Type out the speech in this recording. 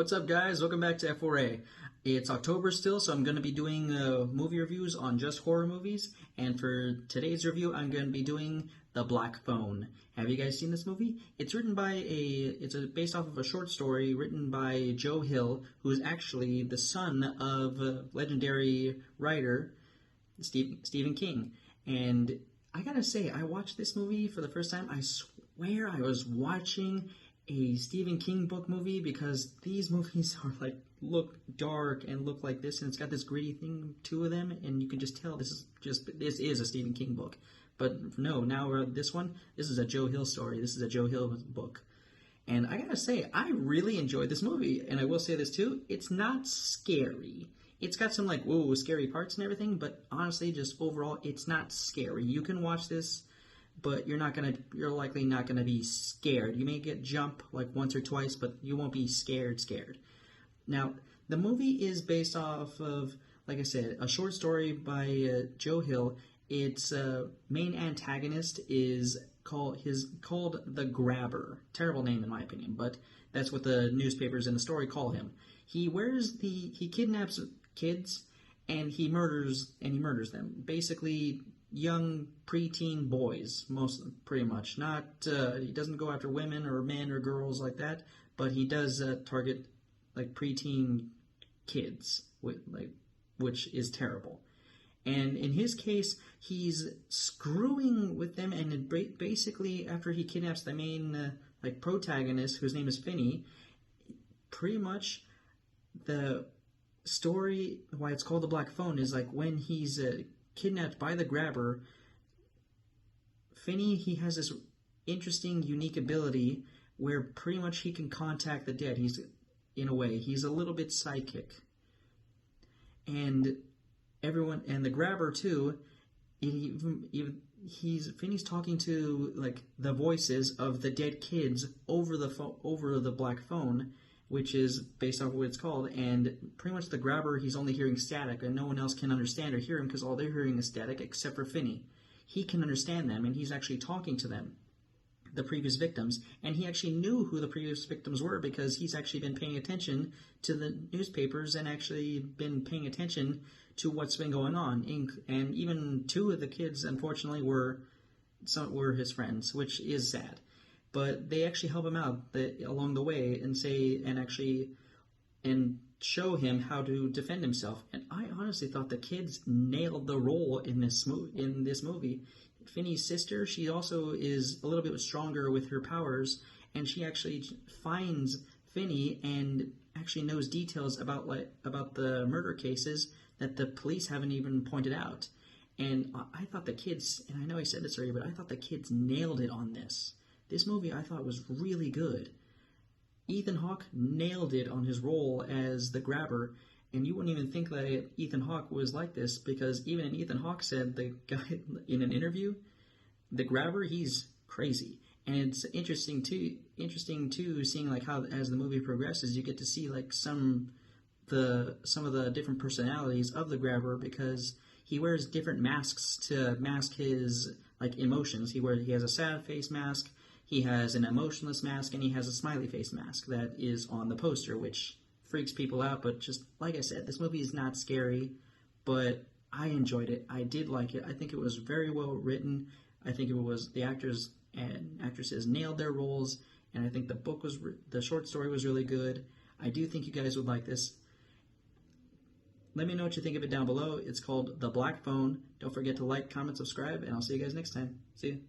What's up, guys? Welcome back to F4A. It's October still, so I'm going to be doing movie reviews on just horror movies. And for today's review, I'm going to be doing The Black Phone. Have you guys seen this movie? It's based off of a short story written by Joe Hill, who is actually the son of legendary writer Stephen King. And I gotta say, I watched this movie for the first time. I swear I was watching a Stephen King book movie, because these movies are look dark and look like this, and it's got this gritty thing to them, and you can just tell this is a Stephen King book. But no, now this is a Joe Hill story. This is a Joe Hill book. And I gotta say, I really enjoyed this movie, and I will say this too, it's not scary. It's got some whoa, scary parts and everything, but honestly, just overall, it's not scary. You can watch this, but you're likely not gonna be scared. You may get jump once or twice, but you won't be scared. Now, the movie is based off of, like I said, a short story by Joe Hill. Its main antagonist is called the Grabber. Terrible name in my opinion, but that's what the newspapers in the story call him. He kidnaps kids and he murders them. Basically, young preteen boys, pretty much. Not he doesn't go after women or men or girls like that, but he does target preteen kids, which is terrible. And in his case, he's screwing with them, and basically after he kidnaps the main protagonist, whose name is Finney, pretty much the story why it's called The Black Phone is when he's kidnapped by the Grabber, Finney, he has this interesting, unique ability where pretty much he can contact the dead. He's a little bit psychic. And the Grabber too, Finney's talking to the voices of the dead kids over the Black Phone, which is based off of what it's called, and pretty much the Grabber, he's only hearing static, and no one else can understand or hear him because all they're hearing is static except for Finney. He can understand them, and he's actually talking to them, the previous victims, and he actually knew who the previous victims were because he's actually been paying attention to the newspapers and actually been paying attention to what's been going on. And even two of the kids, unfortunately, were his friends, which is sad. But they actually help him out along the way and show him how to defend himself. And I honestly thought the kids nailed the role in this movie. Finney's sister, she also is a little bit stronger with her powers, and she actually finds Finney and actually knows details about the murder cases that the police haven't even pointed out. And I thought the kids, and I know I said this already, but I thought the kids nailed it on this. This movie I thought was really good. Ethan Hawke nailed it on his role as the Grabber, and you wouldn't even think that Ethan Hawke was like this, because even Ethan Hawke said, the guy in an interview, the Grabber, he's crazy. And it's interesting too, seeing how as the movie progresses, you get to see some of the different personalities of the Grabber, because he wears different masks to mask his emotions. He has a sad face mask, he has an emotionless mask, and he has a smiley face mask that is on the poster, which freaks people out. But just like I said, this movie is not scary, but I enjoyed it. I did like it. I think it was very well written. I think the actors and actresses nailed their roles, and I think the short story was really good. I do think you guys would like this. Let me know what you think of it down below. It's called The Black Phone. Don't forget to like, comment, subscribe, and I'll see you guys next time. See you.